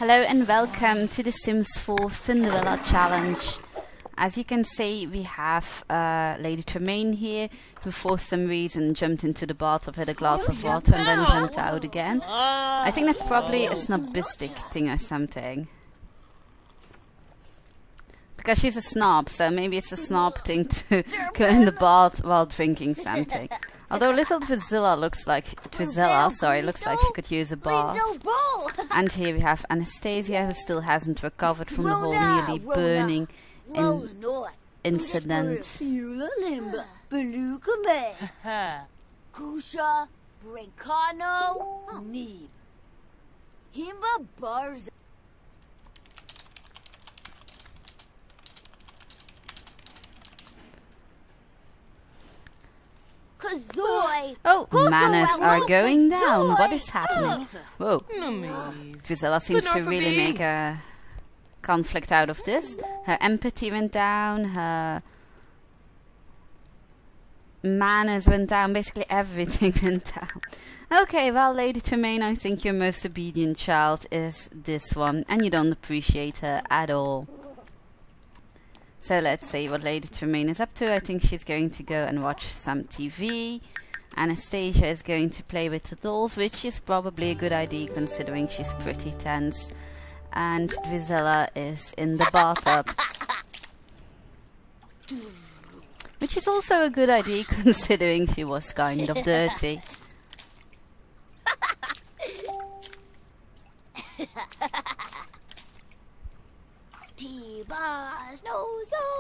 Hello and welcome to the Sims 4 Cinderella challenge. As you can see, we have Lady Tremaine here, who for some reason jumped into the bathtub with a glass of water and then jumped out again. I think that's probably a snobistic thing or something. Because she's a snob, so maybe it's a snob thing to go in the bath while drinking something. Although little Drizella looks like looks like she could use a bath. And here we have Anastasia, who still hasn't recovered from the whole nearly burning incident. Oh, manners are going down. What is happening? Whoa. Drizella seems to really make a conflict out of this. Her empathy went down, her manners went down, basically everything went down. Okay, well, Lady Tremaine, I think your most obedient child is this one, and you don't appreciate her at all. So let's see what Lady Tremaine is up to. I think she's going to go and watch some TV. Anastasia is going to play with the dolls, which is probably a good idea considering she's pretty tense. And Drizella is in the bathtub. Which is also a good idea considering she was kind of dirty.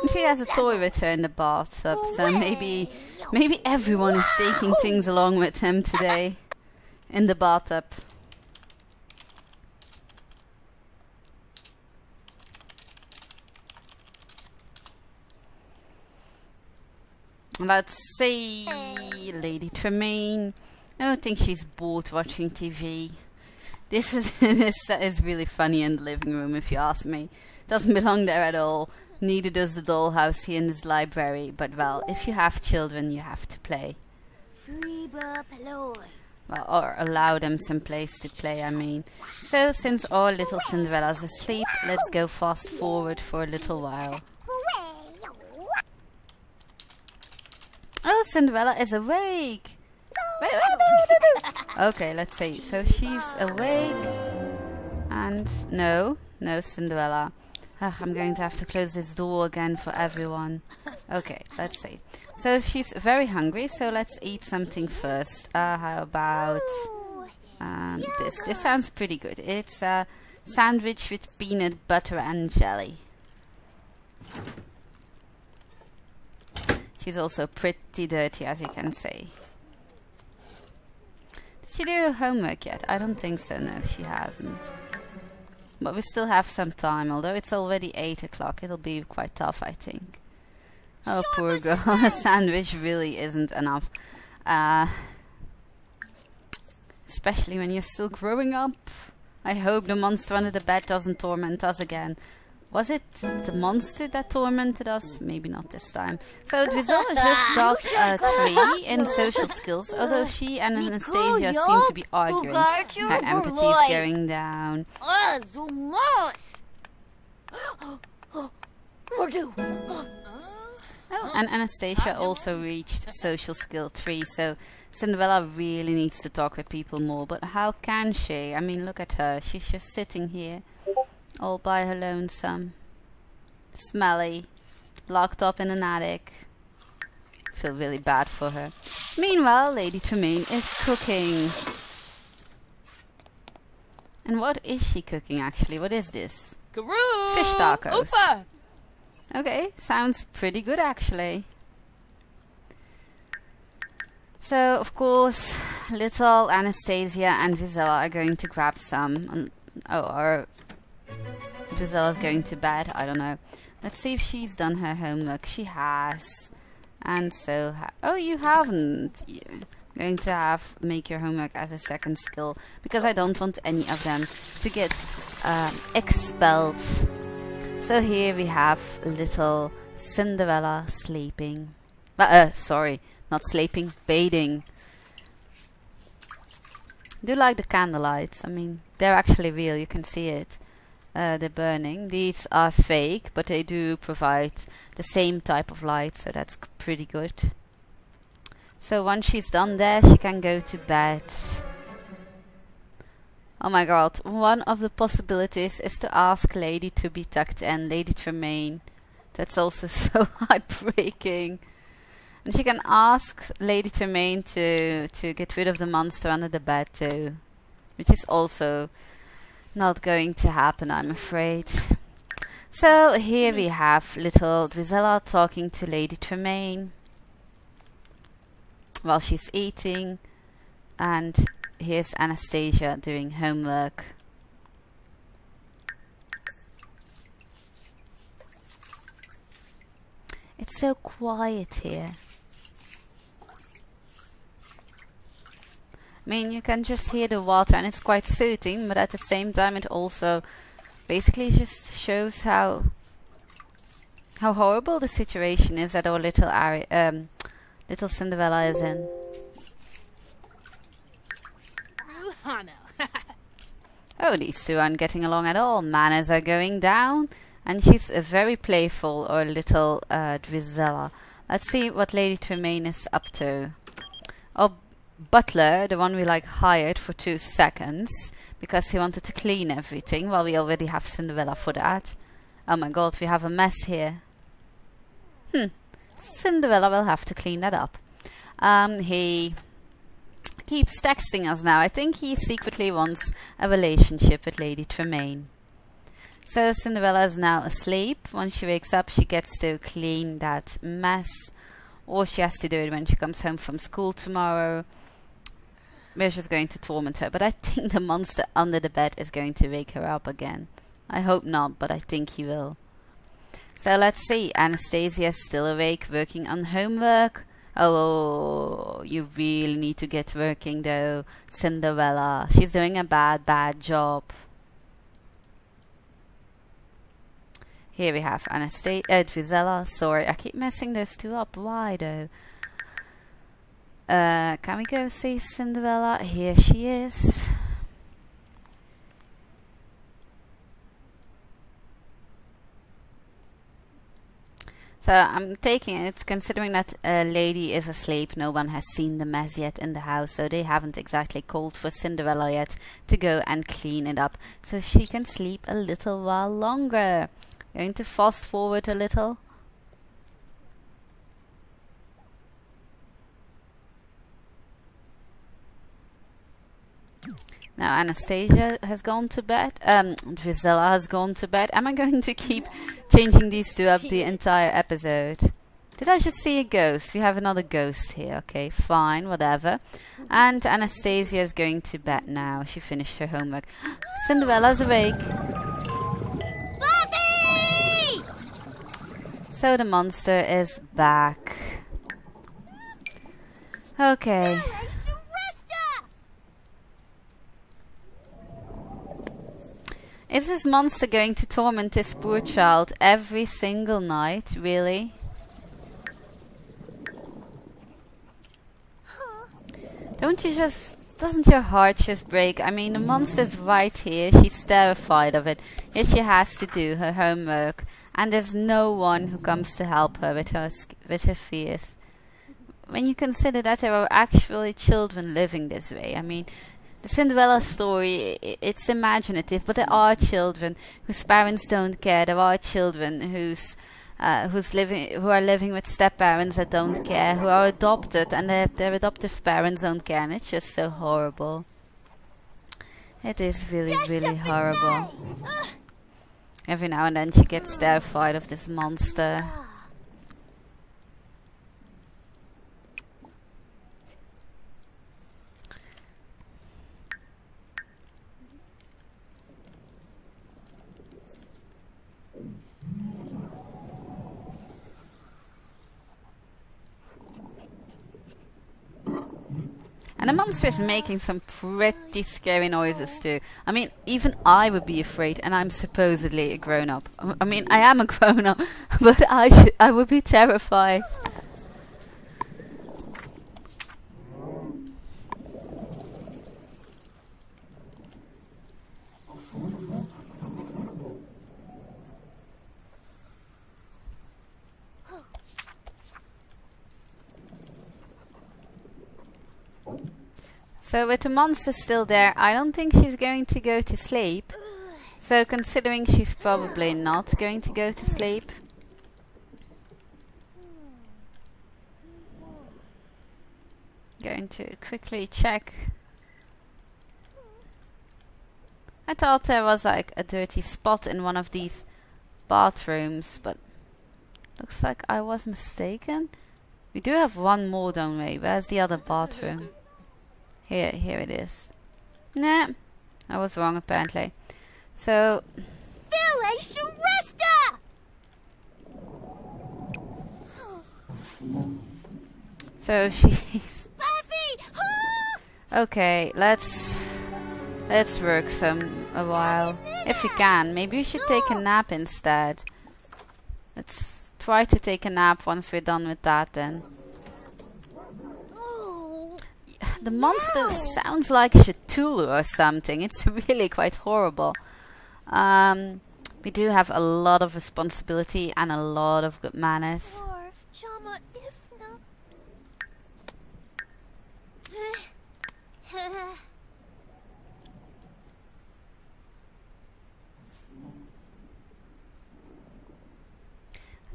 And she has a toy with her in the bathtub, so maybe everyone is taking things along with him today in the bathtub. Let's see, Lady Tremaine. I don't think she's bored watching TV. This is really funny in the living room, if you ask me. Doesn't belong there at all. Neither does the dollhouse here in this library. But well, if you have children, you have to play. Well, or allow them some place to play, I mean. So, since our little Cinderella's asleep, let's go fast forward for a little while. Oh, Cinderella is awake! Wait. Okay, let's see. So she's awake. And no, Cinderella. Ugh, I'm going to have to close this door again for everyone. Okay, let's see. So she's very hungry, so let's eat something first. How about this? This sounds pretty good. It's a sandwich with peanut butter and jelly. She's also pretty dirty, as you can see. Did she do her homework yet? I don't think so, no, she hasn't. But we still have some time, although it's already 8 o'clock. It'll be quite tough, I think. Oh, poor girl. A sandwich really isn't enough. Especially when you're still growing up. I hope the monster under the bed doesn't torment us again. Was it the monster that tormented us? Maybe not this time. So Drizella just got a 3 in social skills, although she and Anastasia seem to be arguing. Her empathy is going down. Oh, and Anastasia also reached social skill 3, so Cinderella really needs to talk with people more. But how can she? I mean, look at her. She's just sitting here, all by her lonesome, smelly, locked up in an attic. Feel really bad for her. Meanwhile, Lady Tremaine is cooking. And what is she cooking actually? What is this? Karoo! Fish tacos. Opa! Okay, sounds pretty good actually. So, of course, little Anastasia and Drizella are going to grab some. Or Drizella's going to bed, I don't know. Let's see if she's done her homework. She has. And so, oh, you haven't. You're going to make your homework as a second skill, because I don't want any of them to get expelled. So here we have little Cinderella sleeping. Sorry, not sleeping, bathing. I do like the candlelights. I mean, they're actually real, you can see it. the burning. These are fake, but they do provide the same type of light, so that's pretty good. So once she's done there, she can go to bed. Oh my god, one of the possibilities is to ask Lady to be tucked in, Lady Tremaine. That's also so heartbreaking. And she can ask Lady Tremaine to get rid of the monster under the bed too. Which is also not going to happen, I'm afraid. So here we have little Drizella talking to Lady Tremaine while she's eating. And here's Anastasia doing homework. It's so quiet here. I mean, you can just hear the water and it's quite soothing, but at the same time it also basically just shows how horrible the situation is that our little Cinderella is in. Oh, these two aren't getting along at all. Manners are going down, and she's very playful, or little Drizella. Let's see what Lady Tremaine is up to. Oh, Butler, the one we hired for 2 seconds because he wanted to clean everything. Well, we already have Cinderella for that. Oh my god, we have a mess here. Cinderella will have to clean that up. He keeps texting us now. I think he secretly wants a relationship with Lady Tremaine. So Cinderella is now asleep. When she wakes up, she gets to clean that mess, or she has to do it when she comes home from school tomorrow. We're just going to torment her, but I think the monster under the bed is going to wake her up again. I hope not, but I think he will. So let's see. Anastasia is still awake, working on homework. Oh, you really need to get working though, Cinderella. She's doing a bad job. Here we have Drizella. Sorry, I keep messing those two up. Why though? Can we go see Cinderella? Here she is. So I'm taking it, considering that Lady is asleep, no one has seen the mess yet in the house, so they haven't exactly called for Cinderella yet to go and clean it up, so she can sleep a little while longer. Going to fast forward a little. Now Anastasia has gone to bed. Drizella has gone to bed. Am I going to keep changing these two up the entire episode? Did I just see a ghost? We have another ghost here. Okay, fine, whatever. And Anastasia is going to bed now. She finished her homework. Cinderella's awake. Buffy! So the monster is back. Okay. Is this monster going to torment this poor child every single night? Really? Doesn't your heart just break? I mean, the monster's right here. She's terrified of it. Yet she has to do her homework. And there's no one who comes to help her with her fears. When you consider that there are actually children living this way. I mean, the Cinderella story, it's imaginative, but there are children whose parents don't care. There are children who are living with step-parents that don't care, who are adopted, and their adoptive parents don't care, and it's just so horrible. It is really, really horrible. Every now and then she gets terrified of this monster. And the monster is making some pretty scary noises too. I mean, even I would be afraid, and I'm supposedly a grown-up. I mean, I am a grown-up, but I would be terrified. So with the monster still there, I don't think she's going to go to sleep. So considering she's probably not going to go to sleep. Going to quickly check. I thought there was like a dirty spot in one of these bathrooms, but looks like I was mistaken. We do have one more, don't we? Where's the other bathroom? Here it is. Nah, I was wrong apparently. So she's okay. Let's work a while if you can. Maybe we should take a nap instead. Let's try to take a nap once we're done with that then. The monster sounds like Cthulhu or something. It's really quite horrible. We do have a lot of responsibility and a lot of good manners.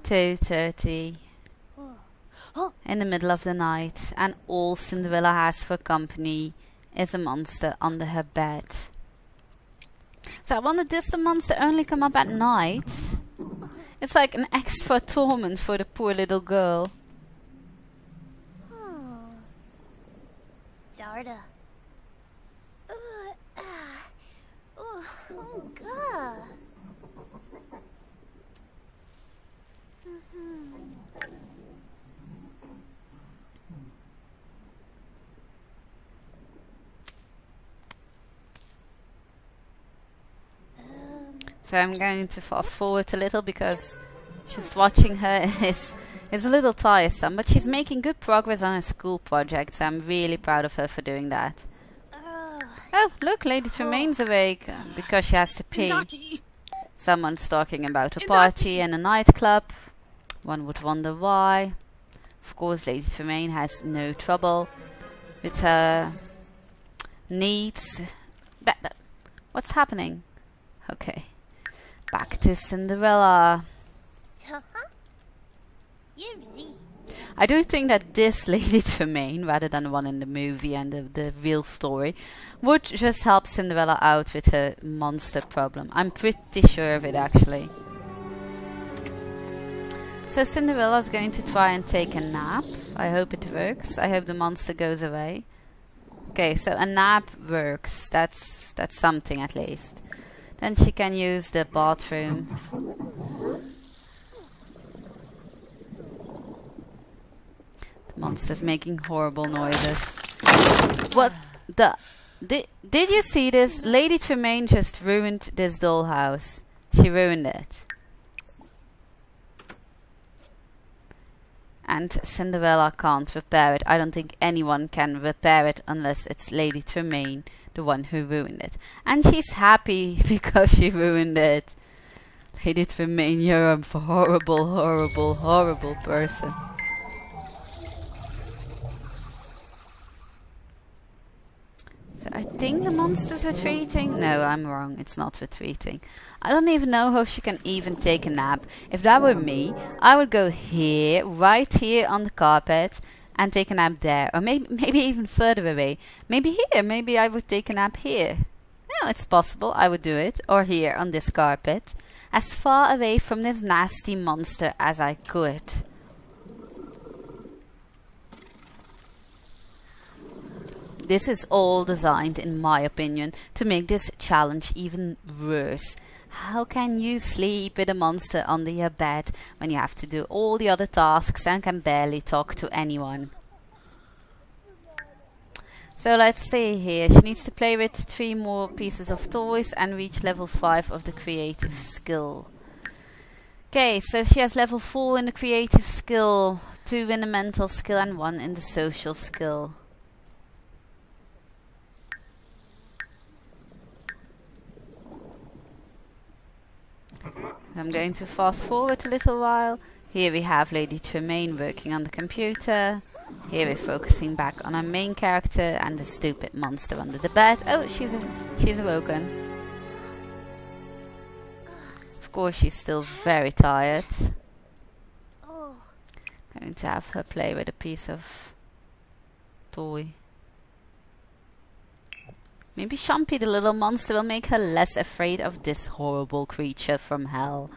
2:30 in the middle of the night, and all Cinderella has for company is a monster under her bed. So I wonder, does the monster only come up at night? It's like an extra torment for the poor little girl. Zarda. Oh God. So I'm going to fast forward a little because just watching her is a little tiresome, but she's making good progress on her school project, so I'm really proud of her for doing that. Oh, look, Lady Tremaine's awake because she has to pee. Someone's talking about a party and a nightclub. One would wonder why. Of course, Lady Tremaine has no trouble with her needs. What's happening? Okay. Back to Cinderella. I do think that this Lady Tremaine, rather than the one in the movie and the real story, would just help Cinderella out with her monster problem. I'm pretty sure of it, actually. So Cinderella's going to try and take a nap. I hope it works. I hope the monster goes away. Okay, so a nap works. That's something at least. Then she can use the bathroom. The monster's making horrible noises. What the? Did you see this? Lady Tremaine just ruined this dollhouse. She ruined it. And Cinderella can't repair it. I don't think anyone can repair it unless it's Lady Tremaine, the one who ruined it. And she's happy because she ruined it. Lady Tremaine, you're a horrible, horrible, horrible person. So I think the monster's retreating. No, I'm wrong. It's not retreating. I don't even know how she can even take a nap. If that were me, I would go here, right here on the carpet, and take a nap there. Or maybe even further away. Maybe here. Maybe I would take a nap here. No, it's possible. I would do it. Or here on this carpet. As far away from this nasty monster as I could. This is all designed, in my opinion, to make this challenge even worse. How can you sleep with a monster under your bed when you have to do all the other tasks and can barely talk to anyone? So let's see here. She needs to play with 3 more pieces of toys and reach level 5 of the creative skill. Okay, so she has level 4 in the creative skill, 2 in the mental skill and 1 in the social skill. I'm going to fast forward a little while. Here we have Lady Tremaine working on the computer. Here we're focusing back on our main character and the stupid monster under the bed. Oh, she's awoken. Of course, she's still very tired. Going to have her play with a piece of toy. Maybe Champy the little monster will make her less afraid of this horrible creature from hell.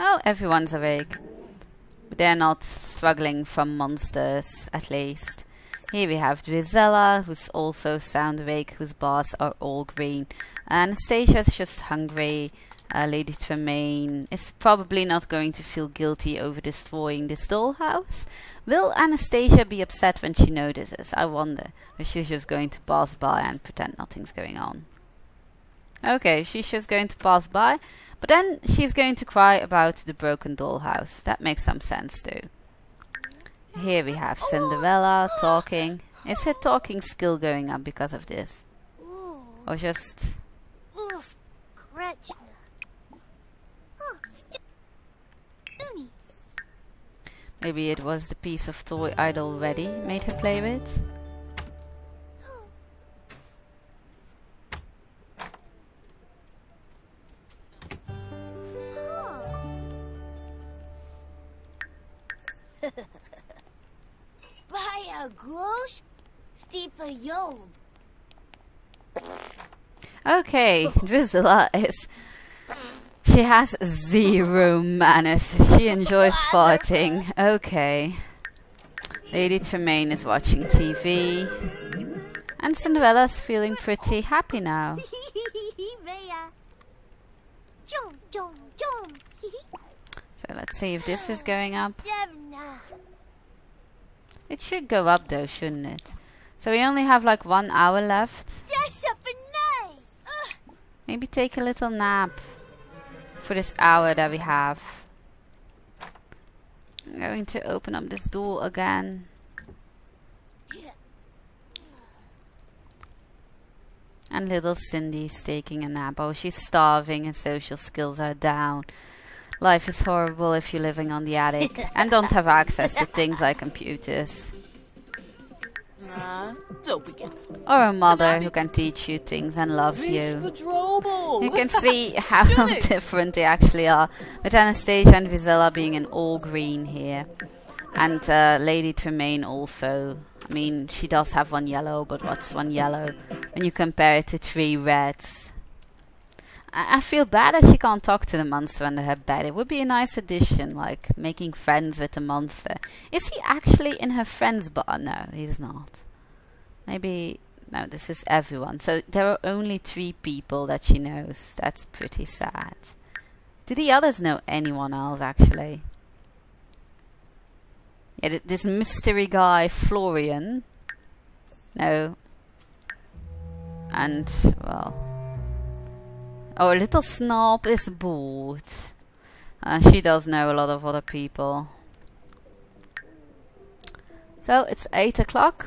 Oh, everyone's awake. But they're not struggling from monsters, at least. Here we have Drizella, who's also sound awake, whose bars are all green. Anastasia's just hungry. Lady Tremaine is probably not going to feel guilty over destroying this dollhouse. Will Anastasia be upset when she notices? I wonder. Or she's just going to pass by and pretend nothing's going on. Okay, she's just going to pass by. But then she's going to cry about the broken dollhouse. That makes some sense too. Here we have Cinderella talking. Is her talking skill going up because of this? Or just... Maybe it was the piece of toy I'd already made her play with? Okay, Drizella is... She has zero manners. She enjoys farting. Okay. Lady Tremaine is watching TV. And Cinderella's feeling pretty happy now. So let's see if this is going up. It should go up though, shouldn't it? So we only have like 1 hour left. Maybe take a little nap for this hour that we have. I'm going to open up this door again. And little Cindy's taking a nap. Oh, she's starving and social skills are down. Life is horrible if you're living on the attic and don't have access to things like computers. Or a mother who can teach you things and loves you. You can see how different they actually are. With Anastasia and Drizella being in all green here. And Lady Tremaine also. I mean, she does have 1 yellow, but what's 1 yellow when you compare it to 3 reds? I feel bad that she can't talk to the monster under her bed. It would be a nice addition, like making friends with the monster. Is he actually in her friends bar? No, he's not. Maybe... No, this is everyone. So there are only 3 people that she knows. That's pretty sad. Do the others know anyone else, actually? Yeah, this mystery guy, Florian. No. And, well... Oh, little Snob is bored. She does know a lot of other people. So, it's 8 o'clock.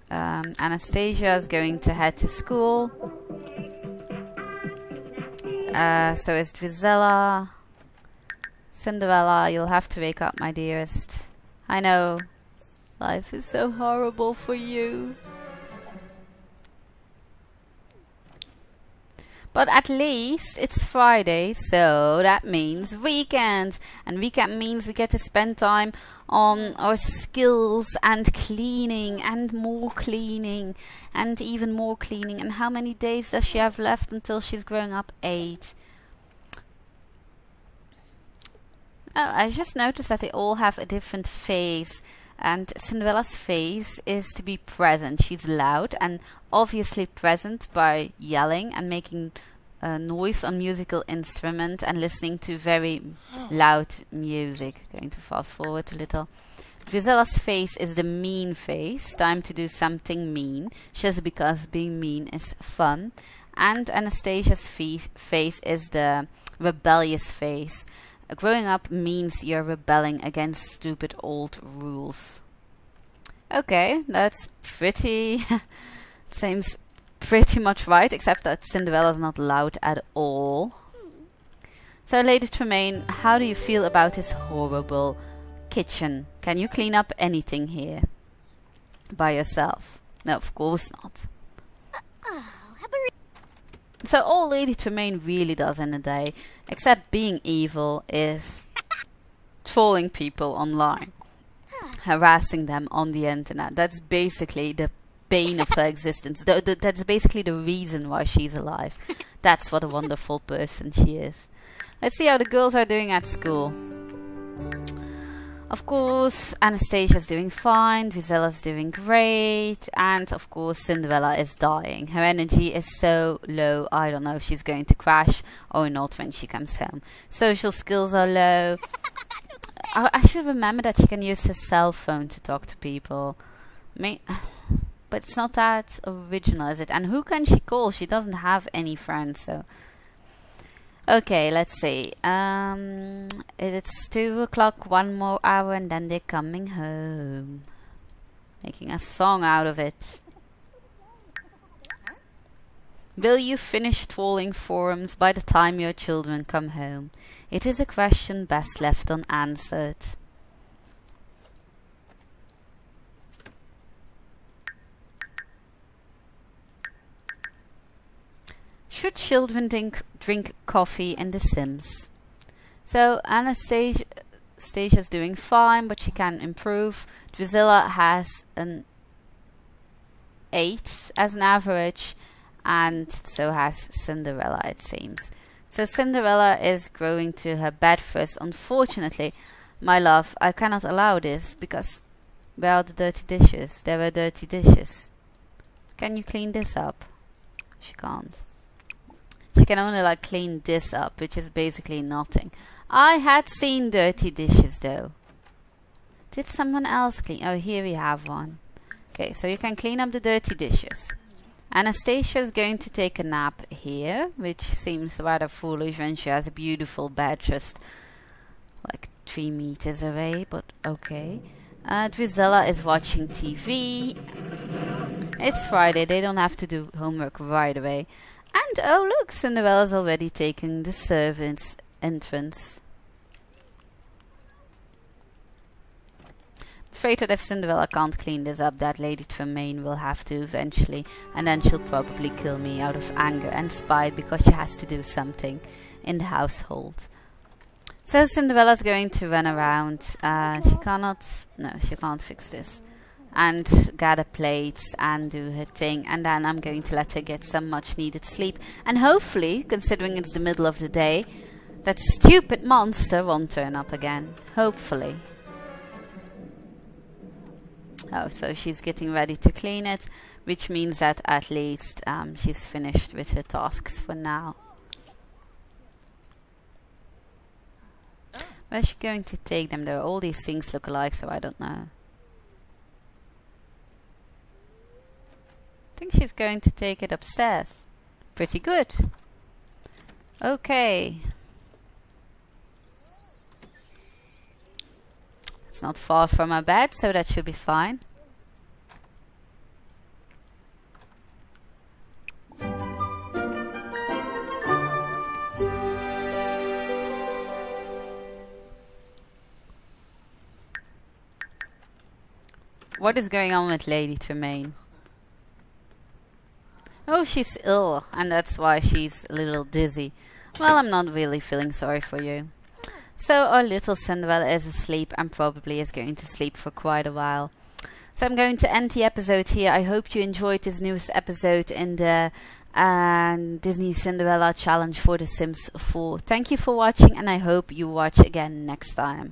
Anastasia is going to head to school. So is Drizella. Cinderella, you'll have to wake up, my dearest. I know. Life is so horrible for you. But at least it's Friday, so that means weekend. And weekend means we get to spend time on our skills and cleaning and more cleaning and even more cleaning. And how many days does she have left until she's growing up? 8. Oh, I just noticed that they all have a different face. And Cinderella's face is to be present. She's loud and obviously present by yelling and making noise on musical instrument and listening to very loud music. Going to fast forward a little. Drizella's face is the mean face. Time to do something mean, just because being mean is fun. And Anastasia's face is the rebellious face. Growing up means you're rebelling against stupid old rules. Okay, that's pretty... seems pretty much right, except that Cinderella's not loud at all. So, Lady Tremaine, how do you feel about this horrible kitchen? Can you clean up anything here by yourself? No, of course not. So all Lady Tremaine really does in a day, except being evil, is trolling people online, harassing them on the internet. That's basically the bane of her existence. That's basically the reason why she's alive. That's what a wonderful person she is. Let's see how the girls are doing at school. Of course, Anastasia's doing fine, Vizella's doing great, and of course Cinderella is dying. Her energy is so low, I don't know if she's going to crash or not when she comes home. Social skills are low. I should remember that she can use her cell phone to talk to people. But it's not that original, is it? And who can she call? She doesn't have any friends, so... Okay, let's see. It's 2 o'clock, 1 more hour, and then they're coming home. Making a song out of it. Will you finish trawling forums by the time your children come home? It is a question best left unanswered. Should children drink coffee in The Sims? So Anastasia's doing fine, but she can improve. Drizella has an 8 as an average, and so has Cinderella, it seems. So Cinderella is growing to her bed first. Unfortunately, my love, I cannot allow this, because where are the dirty dishes? There were dirty dishes. Can you clean this up? She can't. She can only like clean this up, which is basically nothing. I had seen dirty dishes though. Did someone else clean? Oh, here we have one. Okay, so you can clean up the dirty dishes. Anastasia is going to take a nap here, which seems rather foolish when she has a beautiful bed just like 3 meters away, but okay. Drizella is watching TV. It's Friday, they don't have to do homework right away. And oh look, Cinderella's already taking the servants' entrance. Afraid that if Cinderella can't clean this up, that Lady Tremaine will have to eventually, and then she'll probably kill me out of anger and spite because she has to do something in the household. So Cinderella's going to run around. She can't fix this. And gather plates and do her thing, and then I'm going to let her get some much needed sleep, and hopefully, considering it's the middle of the day, that stupid monster won't turn up again. Hopefully. Oh, so she's getting ready to clean it, which means that at least she's finished with her tasks for now. Where's she going to take them though? All these things look alike, so I don't know. I think she's going to take it upstairs. Pretty good. Okay. It's not far from our bed, so that should be fine. What is going on with Lady Tremaine? Oh, she's ill, and that's why she's a little dizzy. Well, I'm not really feeling sorry for you. So our little Cinderella is asleep, and probably is going to sleep for quite a while. So I'm going to end the episode here. I hope you enjoyed this newest episode in the Disney Cinderella challenge for The Sims 4. Thank you for watching, and I hope you watch again next time.